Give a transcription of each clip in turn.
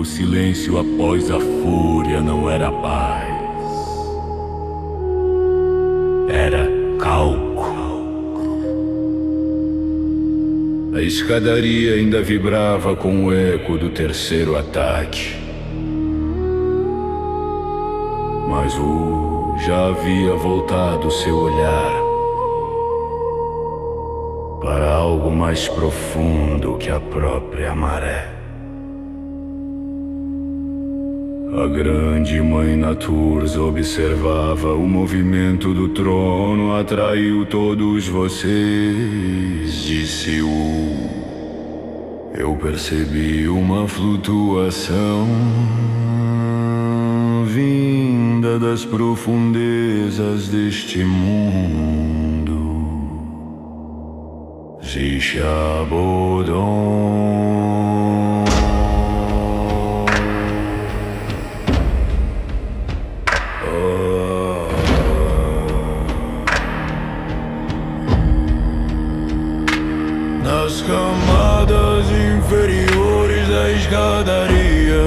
O silêncio após a fúria não era paz, era cálculo. A escadaria ainda vibrava com o eco do terceiro ataque, mas Wu já havia voltado seu olhar para algo mais profundo que a própria maré. A grande mãe Naturza observava o movimento do trono. Atraiu todos vocês, disse Wu. Eu percebi uma flutuação vinda das profundezas deste mundo. Zixabodon. Nas camadas inferiores da escadaria,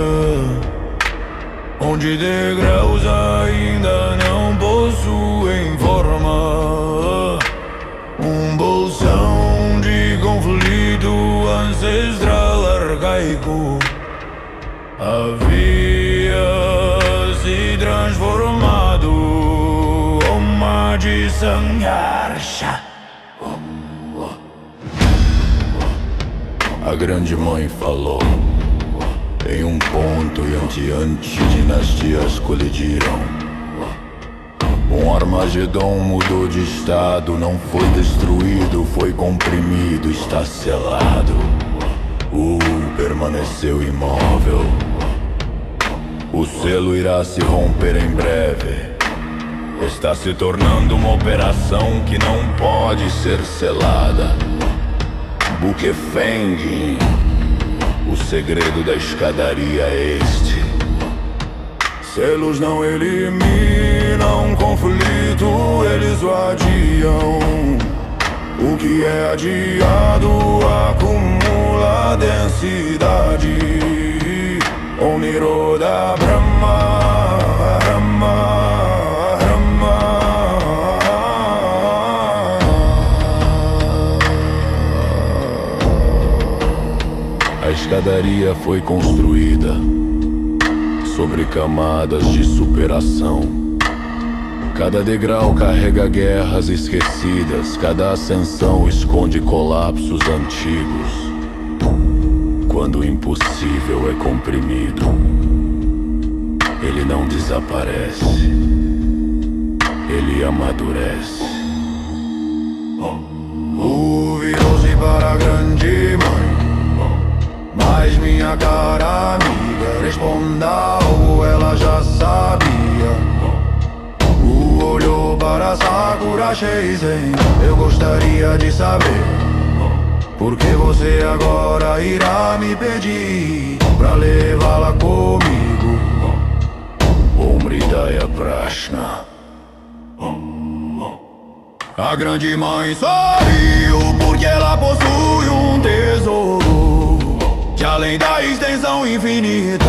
onde degraus ainda não possuem forma, um bolsão de conflito ancestral arcaico havia se transformado uma de Sangharsha. A grande mãe falou. Em um ponto em que antidinastias colidiram, um Armagedon mudou de estado. Não foi destruído, foi comprimido, está selado. Permaneceu imóvel. O selo irá se romper em breve. Está se tornando uma operação que não pode ser selada. Bukefeng, o segredo da escadaria é este. Selos não eliminam conflito, eles o adiam. O que é adiado acumula densidade. Om Nirodha Brahma, Brahma. A escadaria foi construída sobre camadas de superação. Cada degrau carrega guerras esquecidas, cada ascensão esconde colapsos antigos. Quando o impossível é comprimido, ele não desaparece, ele amadurece. Virou-se para a grande mãe. Mas minha cara amiga, responda algo, ela já sabia. Olhou para Sakura Sheizen. Eu gostaria de saber por que você agora irá me pedir pra levá-la comigo. Omridaya Prashna. A grande mãe sorriu porque ela possui um tesouro que além da extensão infinita,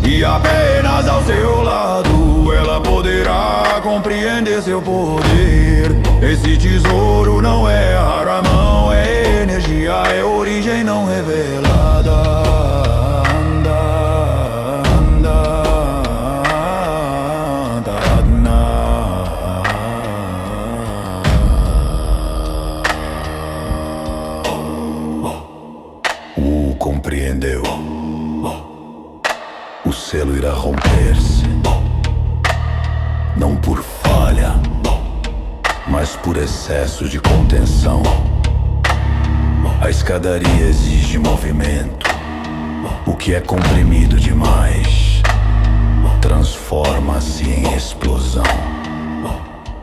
e apenas ao seu lado ela poderá compreender seu poder. Esse tesouro não é Aramão, é energia, é origem não revelada. Compreendeu. O selo irá romper-se, não por falha, mas por excesso de contenção. A escadaria exige movimento. O que é comprimido demais transforma-se em explosão.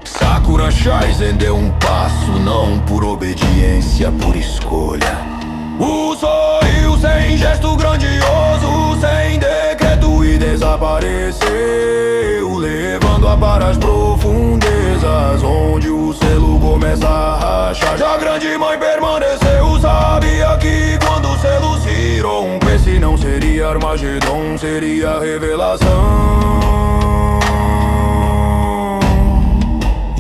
Sakura Shaizen deu um passo, não por obediência, por escolha. Sorriu sem gesto grandioso, sem decreto, e desapareceu, levando-a para as profundezas, onde o selo começa a rachar. Já a grande mãe permaneceu, sabia que quando o selo se rompesse não seria Armagedon. não seria revelação.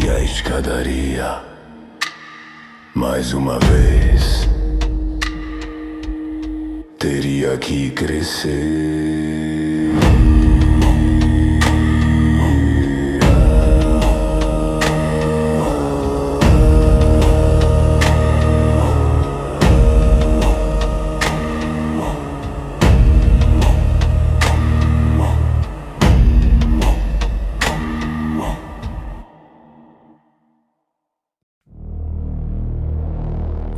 E a escadaria, mais uma vez, teria que crescer.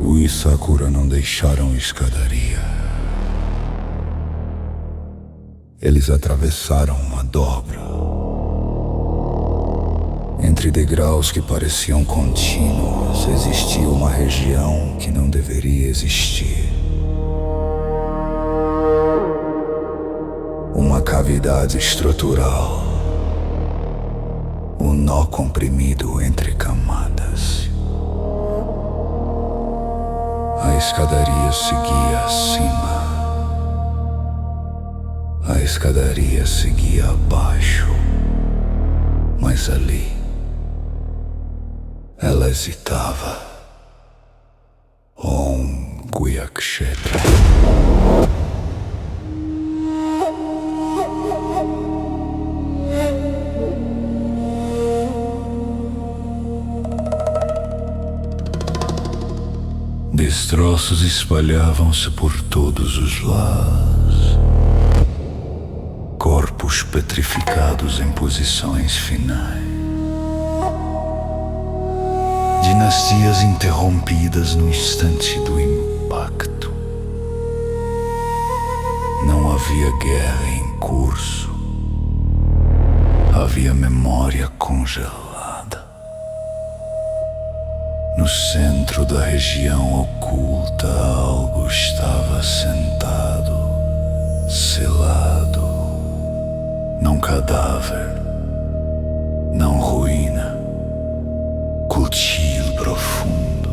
O Sakura não deixaram escadaria. Eles atravessaram uma dobra. Entre degraus que pareciam contínuos, existia uma região que não deveria existir. Uma cavidade estrutural. Um nó comprimido entre camadas. A escadaria seguia acima. A escadaria seguia abaixo. Mas ali, ela hesitava. Om Guyakshetra. Destroços espalhavam-se por todos os lados. Corpos petrificados em posições finais. Dinastias interrompidas no instante do impacto. Não havia guerra em curso. Havia memória congelada. No centro da região oculta, algo estava sentado, selado. Não cadáver, não ruína, cutil profundo.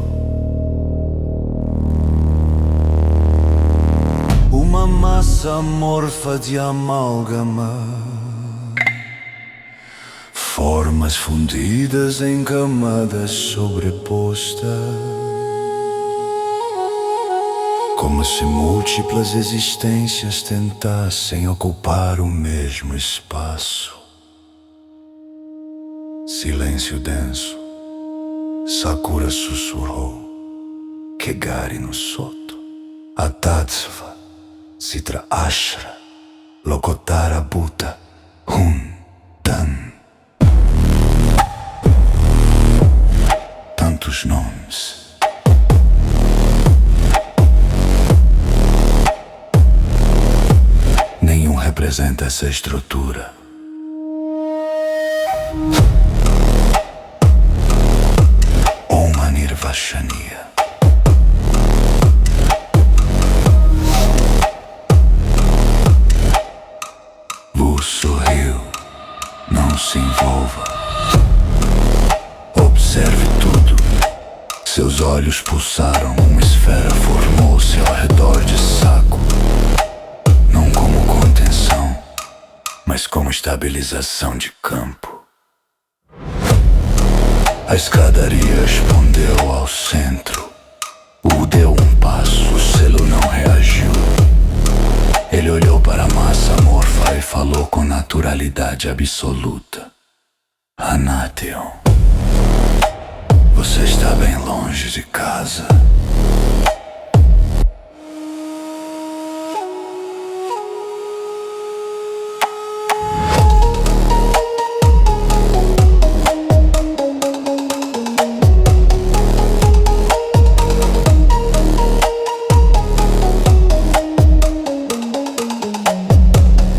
Uma massa amorfa de amálgama. Formas fundidas em camadas sobrepostas, como se múltiplas existências tentassem ocupar o mesmo espaço. Silêncio denso. Sakura sussurrou. Kegari no Soto. Atatsva. Sitra Ashra. Lokotara Bhuta. Tan. Tantos nomes. Nenhum representa essa estrutura. Om Anirvashaniya. Vu sorriu. Não se envolva. Observe tudo. Seus olhos pulsaram. Uma esfera formou-se ao redor de Saco. Não como contenção, mas como estabilização de campo. A escadaria respondeu ao centro. O deu um passo, o selo não reagiu. Ele olhou para a massa amorfa e falou com naturalidade absoluta. Anatheon, você está bem longe de casa.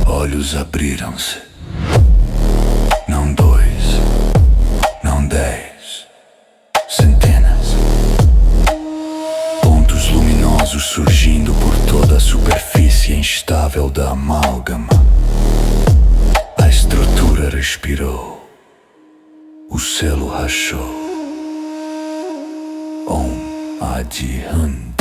Olhos abriram-se. Não 2, não 10, centenas. Pontos luminosos surgindo por toda a superfície instável da amálgama. A estrutura respirou. O selo rachou. Om Adi Handan.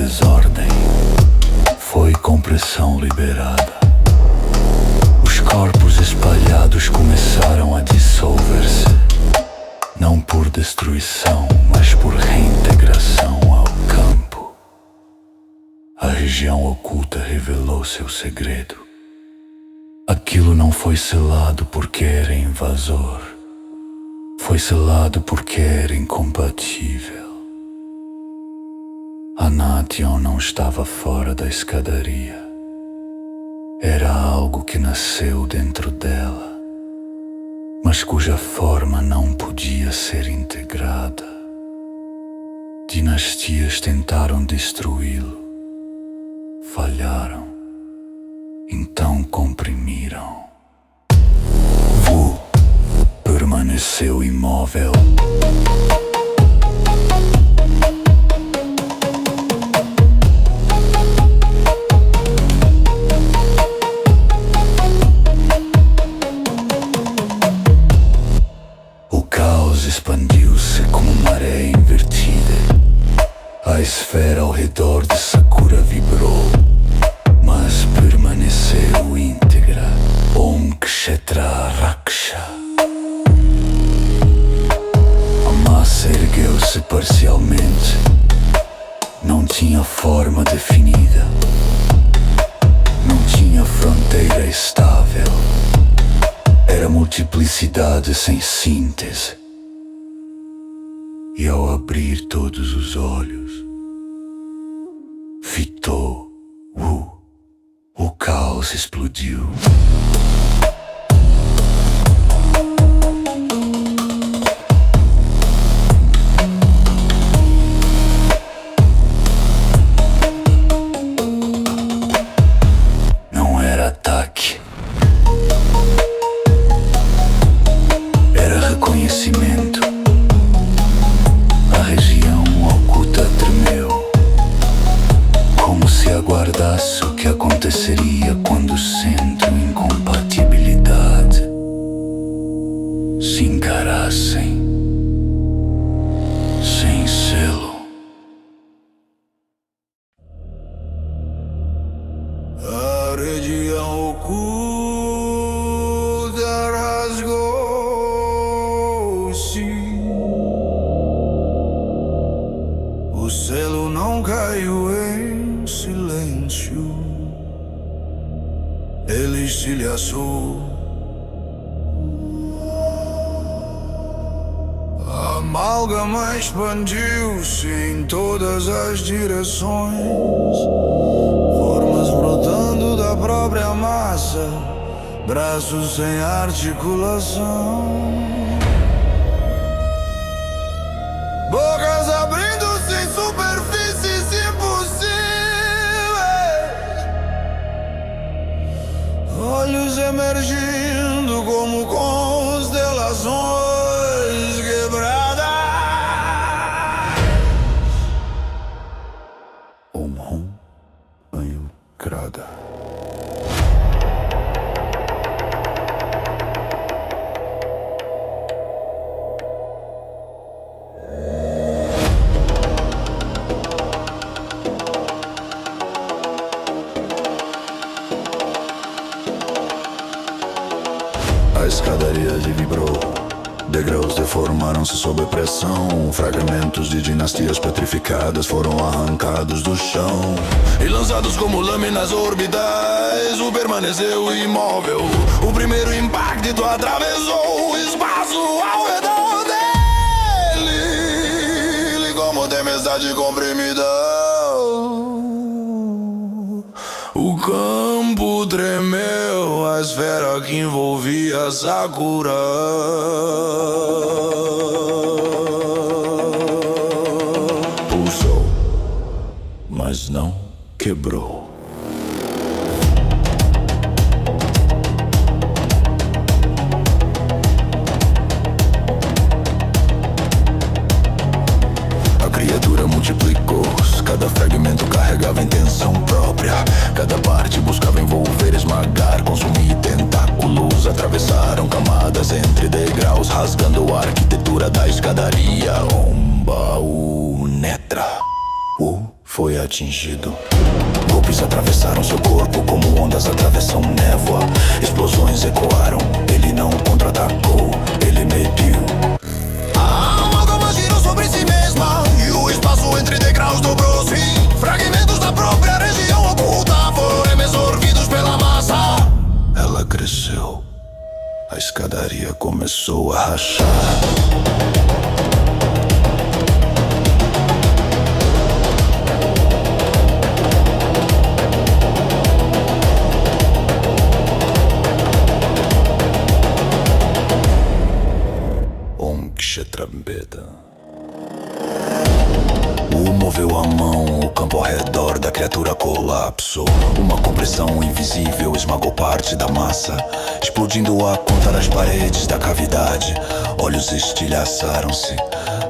desordem, foi compressão liberada. Os corpos espalhados começaram a dissolver-se, não por destruição, mas por reintegração ao campo. A região oculta revelou seu segredo. Aquilo não foi selado porque era invasor, foi selado porque era incompatível. A Nation não estava fora da escadaria. Era algo que nasceu dentro dela, mas cuja forma não podia ser integrada. Dinastias tentaram destruí-lo, falharam, então comprimiram. Wu permaneceu imóvel. O caos expandiu-se como maré invertida. A esfera ao redor de Sakura vibrou, mas permaneceu íntegra. Om Kshetra Raksha. A massa ergueu-se parcialmente. Não tinha forma definida. Não tinha fronteira estável. Era multiplicidade sem síntese. E ao abrir todos os olhos, fitou o caos explodiu. Não era ataque, era reconhecimento. A região oculta tremeu, como se aguardasse o que aconteceria quando o centro e incompatibilidade se encarassem sem selo. A região oculta rasgou-se. O selo não caiu em silêncio. Ele estilhaçou. A amálgama expandiu-se em todas as direções. Formas brotando da própria massa, braços sem articulação, bocas abrindo-se em superfícies impossíveis, olhos emergindo como constelações quebradas. Om Krada. A escadaria vibrou, degraus deformaram-se sob pressão. Fragmentos de dinastias petrificadas foram arrancados do chão e lançados como lâminas orbitais. O permaneceu imóvel. O primeiro impacto atravessou o espaço ao redor dele, como tempestade comprimida. O campo tremeu, a esfera que envolvia Sakura pulsou, mas não quebrou. A criatura multiplicou-se, cada fragmento carregava intenção própria. Cada parte buscava envolver, esmagar, consumir. Tentáculos atravessaram camadas entre degraus, rasgando a arquitetura da escadaria. Omba, Netra, foi atingido. Golpes atravessaram seu corpo como ondas atravessam névoa. Explosões ecoaram, ele não contra-atacou, ele mediu. A amálgama girou sobre si mesma e o espaço entre degraus dobrou-se. Fragmentos da própria região oculta foram absorvidos pela massa. Ela cresceu, a escadaria começou a rachar. Trombeta. Moveu a mão, o campo ao redor da criatura colapsou. Uma compressão invisível esmagou parte da massa, explodindo a conta das paredes da cavidade. Olhos estilhaçaram-se,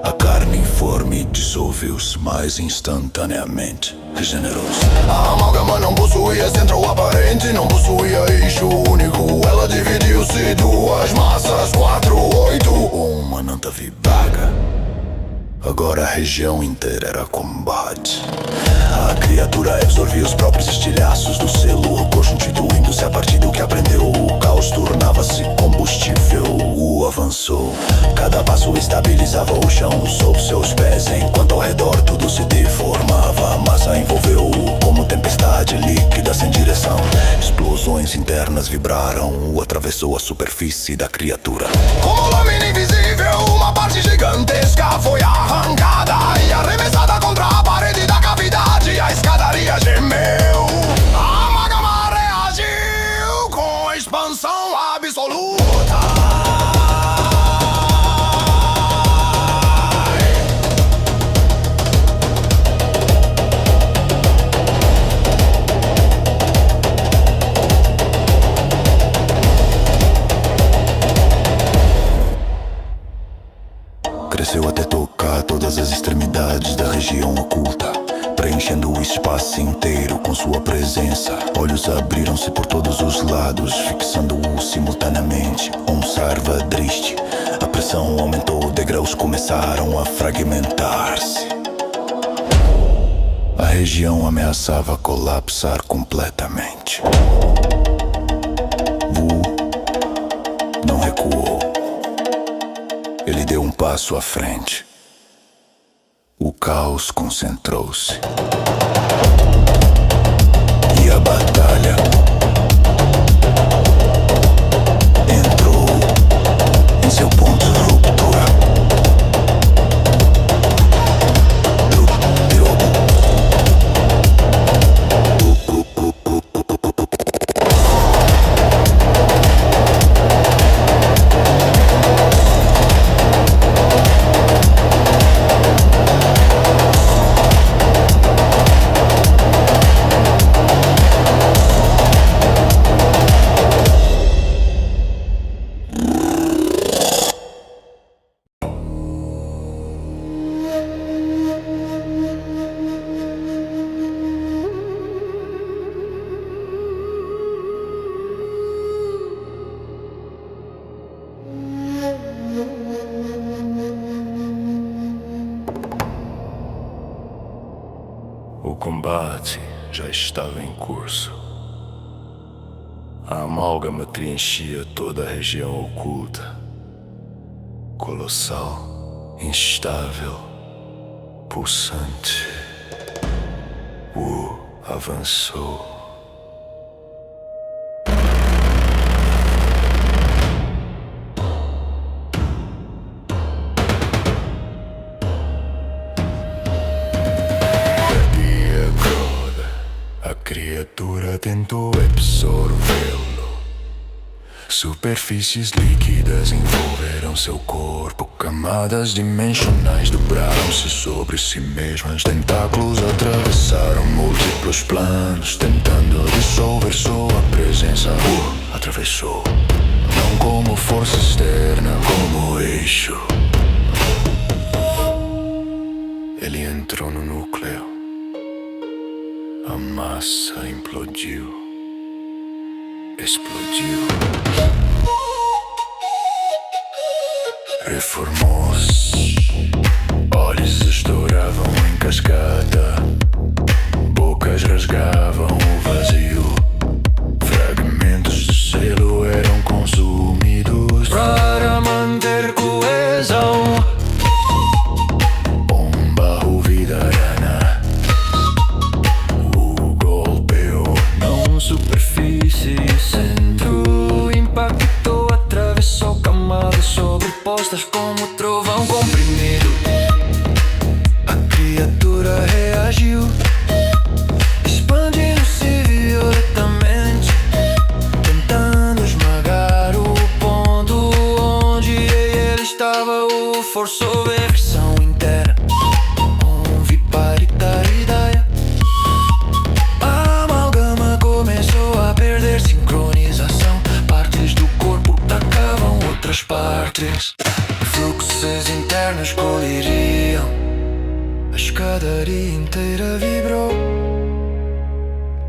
a carne informe dissolveu-se, mas instantaneamente regenerou-se. A amálgama não possuía centro aparente, não possuía eixo único. Ela dividiu-se duas massas, 4-8. Uma nanta vivaga. Agora a região inteira era combate. A criatura absorvia os próprios estilhaços do selo, constituindo-se a partir do que aprendeu. O caos tornava-se combustível, o avançou. Cada passo estabilizava o chão sob seus pés, enquanto ao redor tudo se deformava. A massa envolveu-o como tempestade líquida sem direção. Explosões internas vibraram, o atravessou a superfície da criatura. Como lâmina invisível, uma parte gigantesca foi arrancada e arremessada contra a parede da cavidade. A escadaria gemeu. A amálgama reagiu com expansão absoluta. Cresceu até tocar todas as extremidades da região oculta, preenchendo o espaço inteiro com sua presença. Olhos abriram-se por todos os lados, fixando-o simultaneamente. Sarva triste. A pressão aumentou, degraus começaram a fragmentar-se. A região ameaçava colapsar completamente. Wu não recuou. Ele deu um passo à frente. O caos concentrou-se. E a batalha entrou em seu ponto de ruptura. O combate já estava em curso. A amálgama preenchia toda a região oculta. Colossal, instável, pulsante. Wu avançou. A criatura tentou absorvê-lo. Superfícies líquidas envolveram seu corpo. Camadas dimensionais dobraram-se sobre si mesmas. Tentáculos atravessaram múltiplos planos, tentando dissolver sua presença. Atravessou, não como força externa, como eixo. Ele entrou no núcleo. A massa implodiu, explodiu, reformou-se. Olhos estouravam em cascata, escadaria inteira vibrou,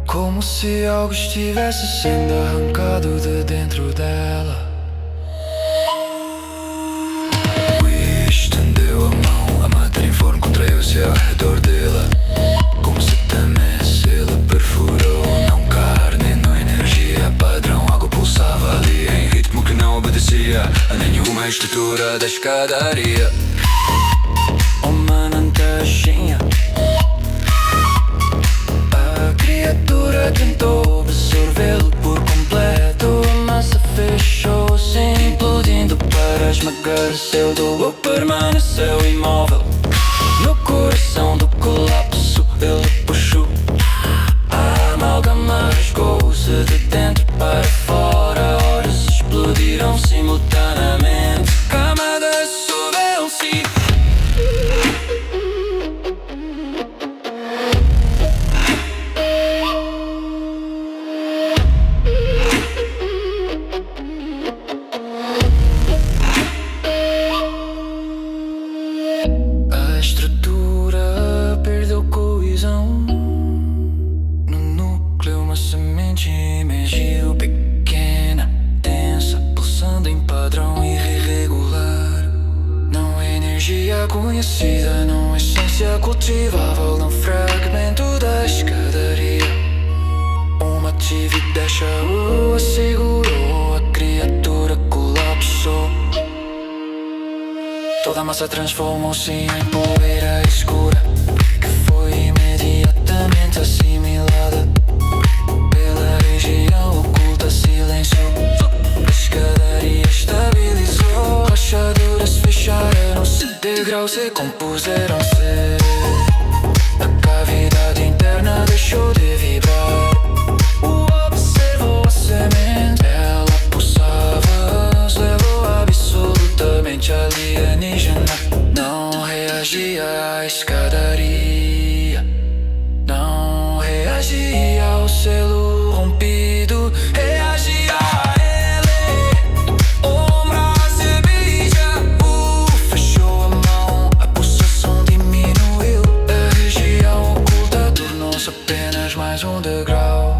como se algo estivesse sendo arrancado de dentro dela. Estendeu a mão, a matéria informe contraiu-se ao redor dela, como se temesse, ela perfurou. Não carne, não energia padrão, algo pulsava ali em ritmo que não obedecia a nenhuma estrutura da escadaria. Uma nantaxinha, a criatura tentou absorvê-lo por completo. A massa fechou-se, implodindo para esmagar o seu tubo. Permaneceu imóvel no coração do colapso. Ele puxou, a amálgama rasgou-se de dentro para fora. Horas explodiram simultaneamente, camadas subiam-se. A estrutura perdeu coesão. No núcleo uma semente emergiu, pequena, densa, pulsando em padrão irregular. Não é energia conhecida, não é essência cultivável, não fragmento da escadaria. Uma atividade o assegurou, a criatura colapsou. Toda a massa transformou-se em poeira escura, que foi imediatamente assimilada pela região oculta. Silêncio, a escadaria estabilizou. Rachaduras fecharam-se, degraus se compuseram-se. A cavidade interna deixou de vibrar. Observou a semente, ela pulsava, nos levou absolutamente alienígena. Não reagia à escadaria, não reagia ao selo rompido, reagia a ele. Ombra se beija, fechou a mão, a pulsação diminuiu. A região oculta tornou-se apenas mais um degrau.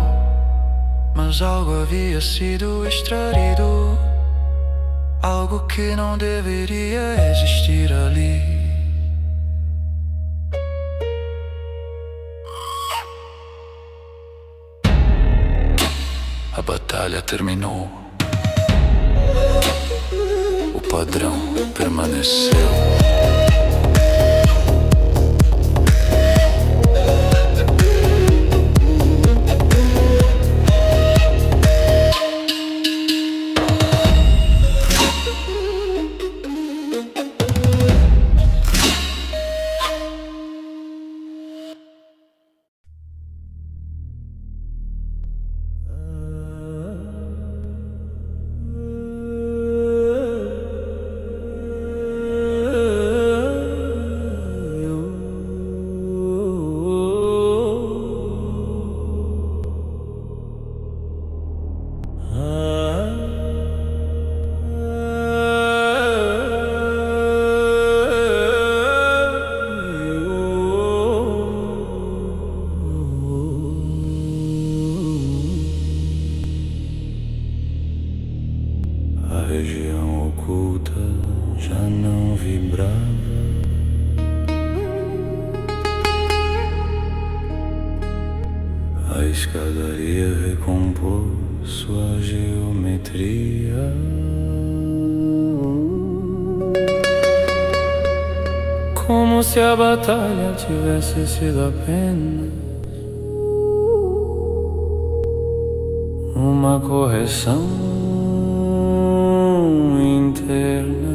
Mas algo havia sido extraído, algo que não deveria existir ali. A batalha terminou, o padrão permaneceu. A região oculta já não vibrava. A escadaria recompôs sua geometria. Como se a batalha tivesse sido apenas uma correção interna.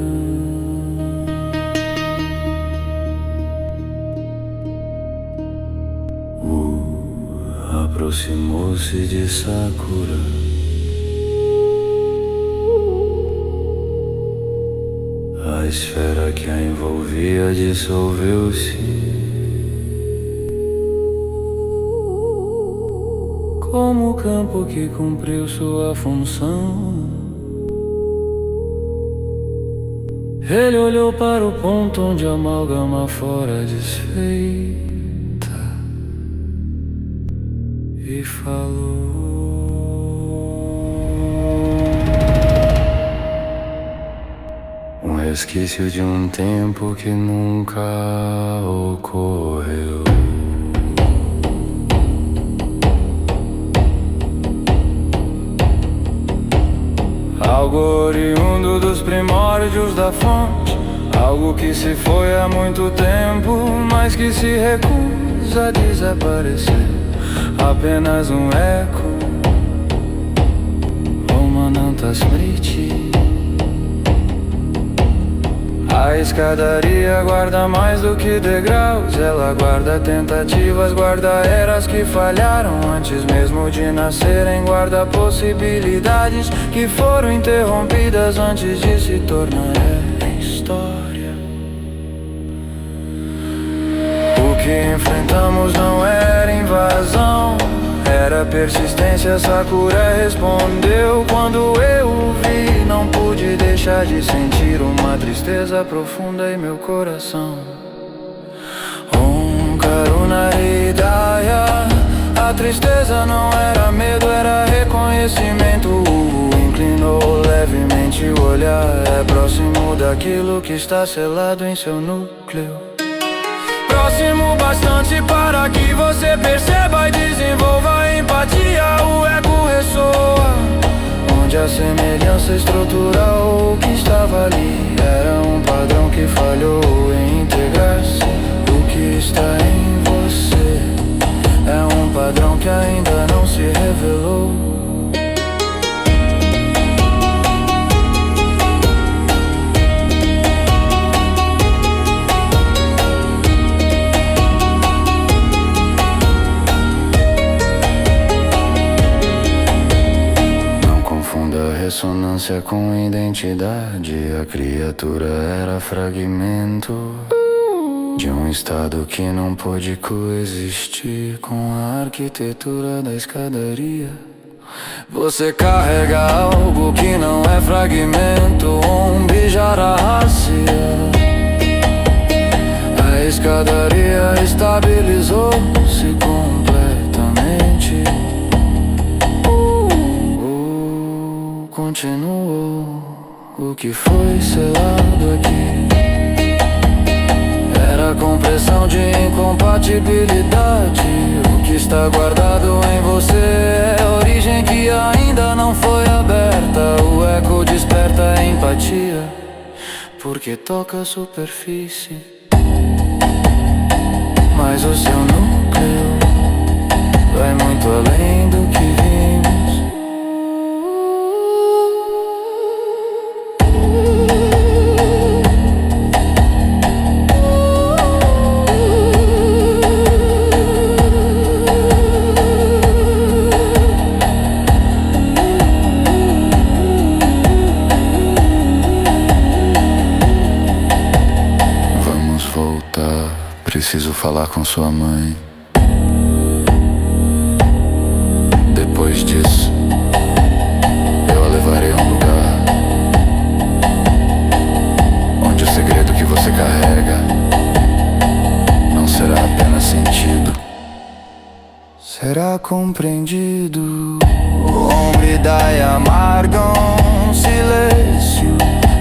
Aproximou-se de Sakura. A esfera que a envolvia dissolveu-se. Como o campo que cumpriu sua função, Ele olhou para o ponto onde a amálgama fora desfeita e falou: um resquício de um tempo que nunca ocorreu. Algo oriundo dos primórdios da fonte, algo que se foi há muito tempo, mas que se recusa a desaparecer. Apenas um eco, Om Ananta Smriti. A escadaria guarda mais do que degraus. Ela guarda tentativas, guarda eras que falharam antes mesmo de nascerem. Guarda possibilidades que foram interrompidas antes de se tornar história. O que enfrentamos não era invasão, era persistência. Sakura respondeu quando eu o vi. Não pude deixar de sentir uma tristeza profunda em meu coração. Karuna Hridaya. A tristeza não era medo, era reconhecimento. Inclinou levemente o olhar. É próximo daquilo que está selado em seu núcleo. Próximo bastante para que você perceba e desenvolva empatia. O eco ressoa onde a semelhança estrutural que estava ali era um padrão que falhou em integrar-se. O que está em você é um padrão que ainda não se revelou. Ressonância com identidade. A criatura era fragmento de um estado que não pôde coexistir com a arquitetura da escadaria. Você carrega algo que não é fragmento, um bijarahasya. A escadaria estabilizou-se completamente. Continuou. O que foi selado aqui era a compressão de incompatibilidade. O que está guardado em você é a origem que ainda não foi aberta. O eco desperta a empatia porque toca a superfície, mas o seu núcleo vai muito além do que vimos. Preciso falar com sua mãe. Depois disso, eu a levarei a um lugar onde o segredo que você carrega não será apenas sentido, será compreendido. Ombridai amargam silêncio.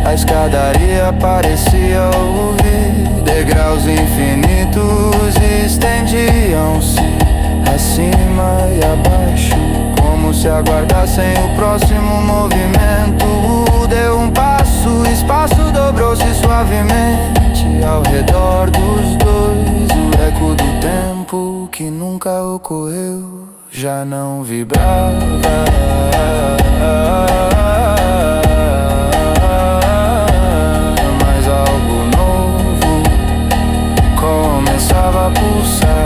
A escadaria parecia ouvir. Degraus infinitos estendiam-se acima e abaixo, como se aguardassem o próximo movimento. Deu um passo, o espaço dobrou-se suavemente ao redor dos dois. O eco do tempo que nunca ocorreu já não vibrava. Começava a pulsar.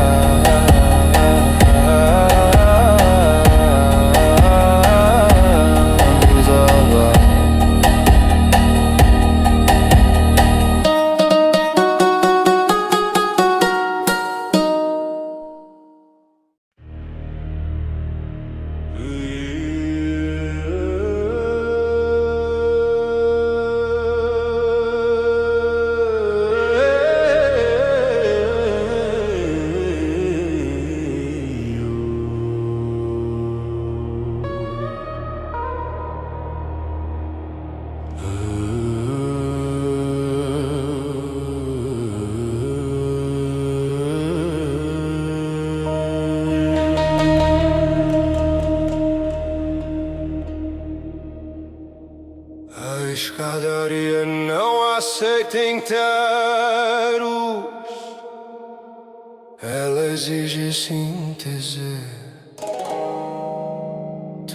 ela exige síntese.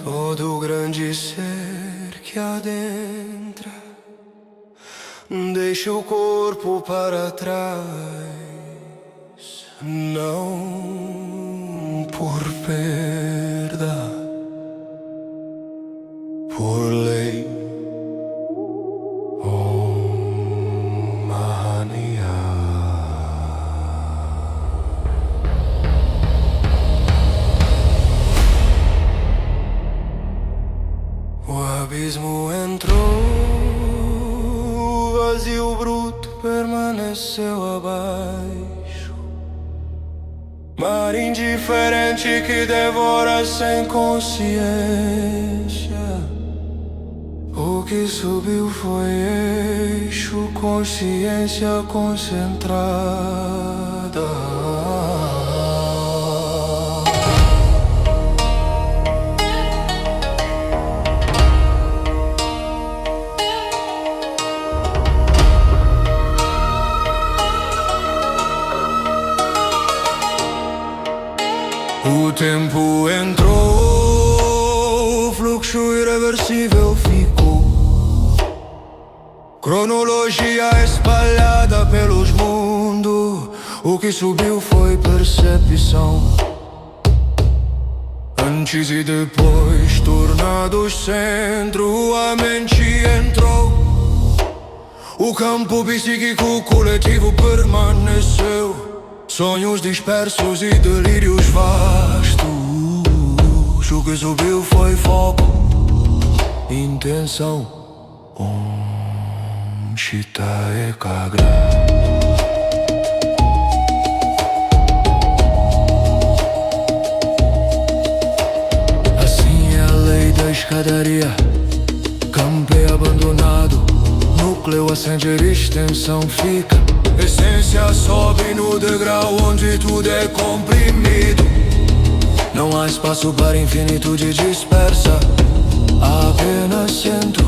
Todo grande ser que adentra deixa o corpo para trás, não por perda, por lei. Om Mania. O abismo entrou, o vazio bruto permaneceu abaixo. Mar indiferente que devora sem consciência. O que subiu foi eixo, consciência concentrada. O tempo entrou, o fluxo irreversível ficou. Cronologia espalhada pelos mundos. O que subiu foi percepção. Antes e depois, tornados centro, a mente entrou. O campo psíquico coletivo permaneceu. Sonhos dispersos e delírios vastos. O que subiu foi foco, intenção. Om Chitta Ekagra. Assim é a lei da escadaria. Campo é abandonado, núcleo a sentir extensão fica. Essência sobe no degrau onde tudo é comprimido. Não há espaço para infinitude dispersa, há apenas centro.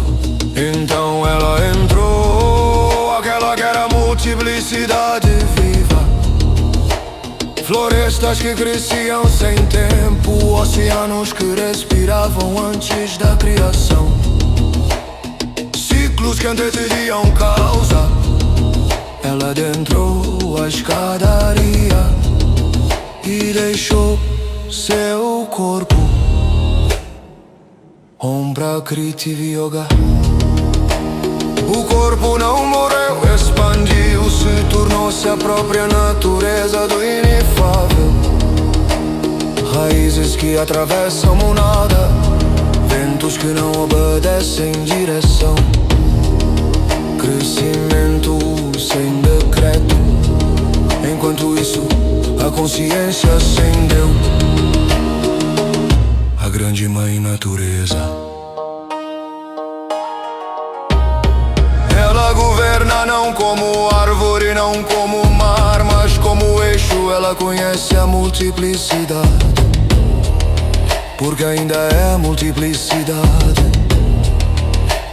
Então ela entrou, aquela que era multiplicidade viva. Florestas que cresciam sem tempo, oceanos que respiravam antes da criação. Ciclos que antecediam causa. Ela adentrou a escadaria e deixou seu corpo. Om Prakriti Yoga. O corpo não morreu, expandiu-se, tornou-se a própria natureza do inefável. Raízes que atravessam o nada, ventos que não obedecem direção. Crescimento sem decreto. Enquanto isso, a consciência acendeu. A grande mãe natureza. Ela governa não como árvore, não como mar, mas como eixo. Ela conhece a multiplicidade, porque ainda é multiplicidade.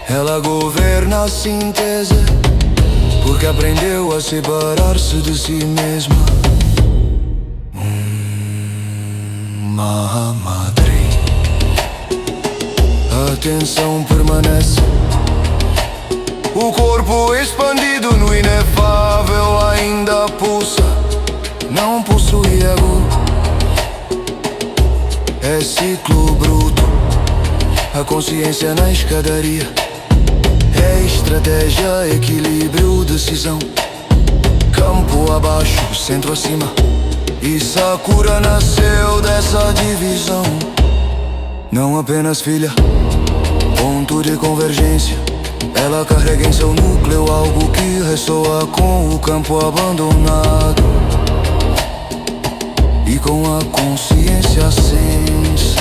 Ela governa a síntese, porque aprendeu a separar-se de si mesma. Mahamadri. A atenção permanece. O corpo expandido no inefável ainda pulsa. Não possui ego. É ciclo bruto. A consciência na escadaria. É estratégia, equilíbrio, decisão. Campo abaixo, centro acima. E Sakura nasceu dessa divisão. Não apenas filha, ponto de convergência. Ela carrega em seu núcleo algo que ressoa com o campo abandonado. E com a consciência acende.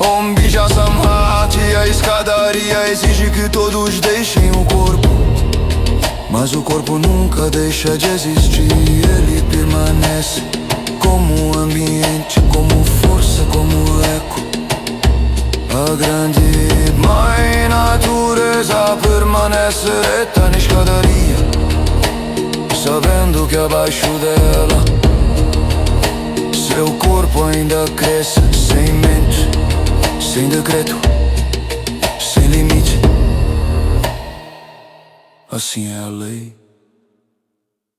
Om Bija Samhati, a escadaria exige que todos deixem o corpo. Mas o corpo nunca deixa de existir. Ele permanece como ambiente, como força, como eco. A grande mãe natureza permanece reta na escadaria. sabendo que abaixo dela seu corpo ainda cresce, sem mente, sem decreto, sem limite. Assim é a lei,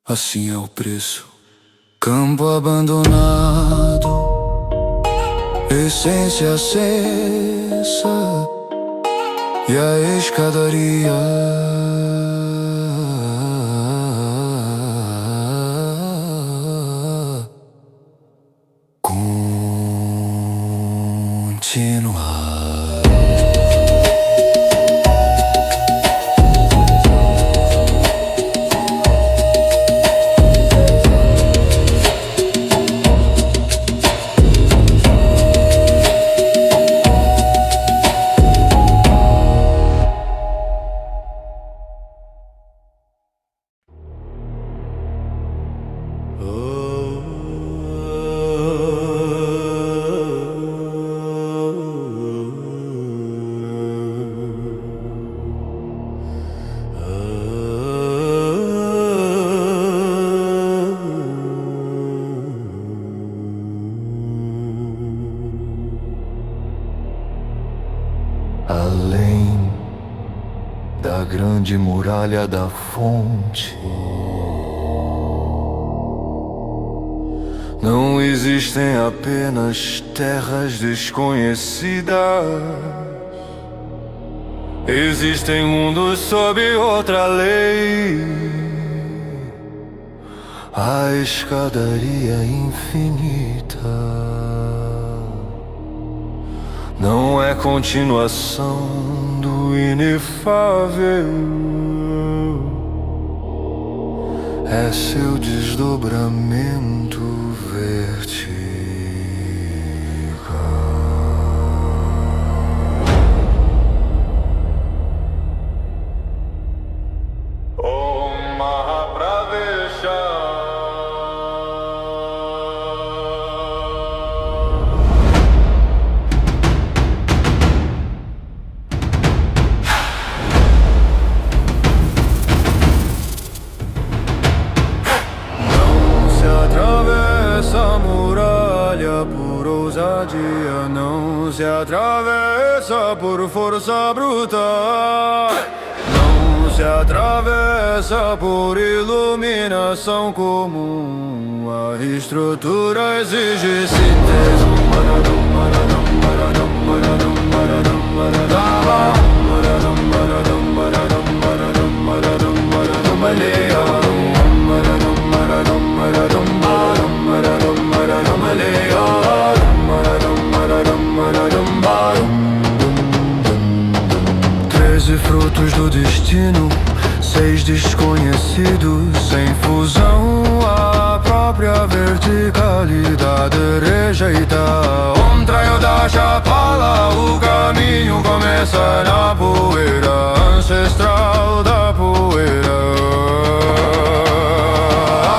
assim é o preço. Campo abandonado, essência acesa e a escadaria continuar. Além da grande muralha da fonte, não existem apenas terras desconhecidas. Existem mundos sob outra lei, a escadaria infinita. Não é continuação do inefável, é seu desdobramento vertical. Por ousadia, não se atravessa por força bruta, não se atravessa por iluminação comum. A estrutura exige síntese. Frutos do destino, 6 desconhecidos sem fusão. A própria verticalidade rejeita. Traio da chapala, o caminho começa na poeira ancestral da poeira.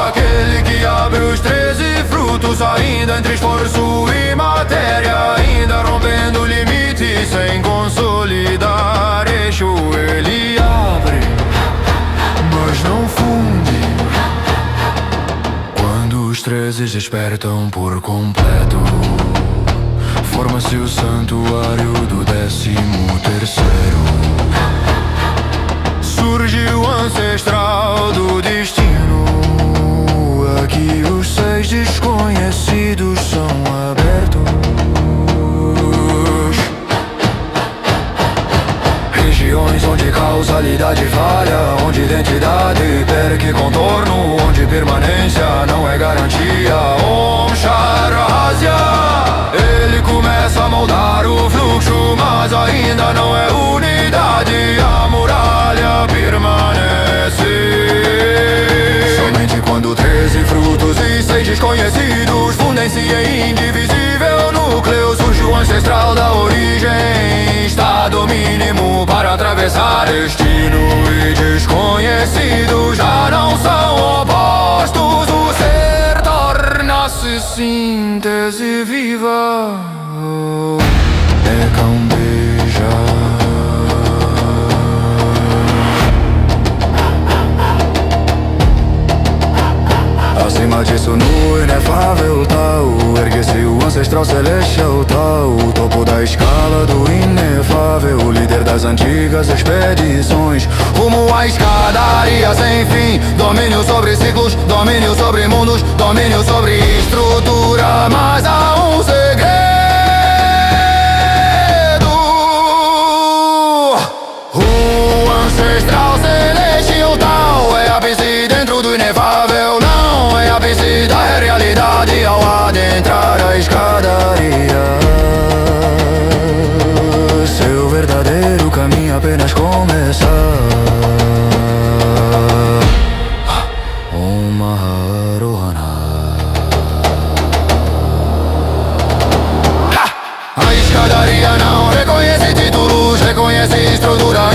Aquele que abre os 13 frutos, ainda entre esforço e matéria, ainda rompendo limites sem consolidar eixo. Ele abre, mas não funde. Quando os 13 despertam por completo, forma-se o santuário do 13º. Surge o ancestral do destino. Aqui os 6 desconhecidos são abertos. Regiões onde causalidade falha, onde identidade perque contorno, onde permanência não é garantia. Om Sharasya, ele começa a moldar o fluxo, mas ainda não é unidade. A muralha permanece. Somente quando 13 frutos e 6 desconhecidos fundem-se em indivisível núcleo, surge o ancestral da origem, estado mínimo para atravessar destino e desconhecido. Já não são opostos, o ser torna-se síntese viva. É Cambeja. Acima disso no inefável tal, ergue-se o ancestral celestial tal, o topo da escala do inefável, líder das antigas expedições, rumo à escadaria sem fim. Domínio sobre ciclos, domínio sobre mundos, domínio sobre estrutura, mas há um segredo. O ancestral celestial tal é ápice dentro do inefável, não é ápice da realidade ao adentrar a escadaria. Seu verdadeiro caminho apenas começar. A escadaria não reconhece títulos, reconhece estrutura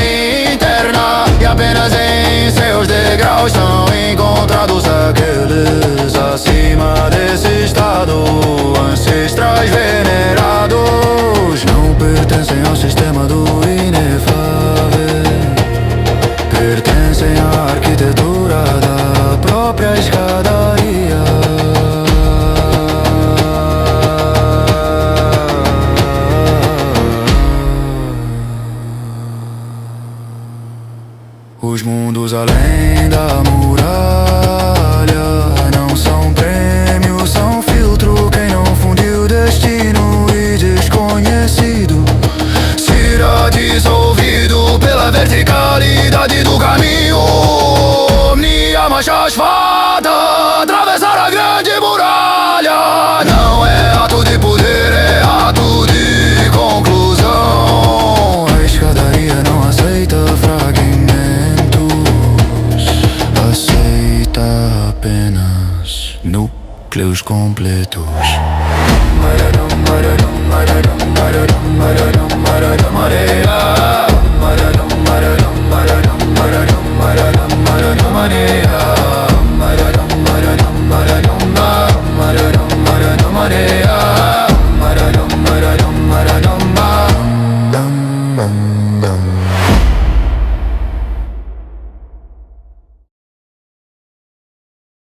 interna, e apenas em seus degraus são encontrados aqueles acima desse estado, ancestrais venerados. Não pertencem ao sistema do inefável, pertencem à arquitetura da própria escadaria. Os mundos além da muralha não são prêmio, são filtro. Quem não fundiu destino e desconhecido será dissolvido pela verticalidade do caminho. Omnia mancha asfaltada, atravessar a grande muralha. Não é ato de poder, é ato de conclusão. A escadaria não aceita fragmentos, aceita apenas núcleos completos.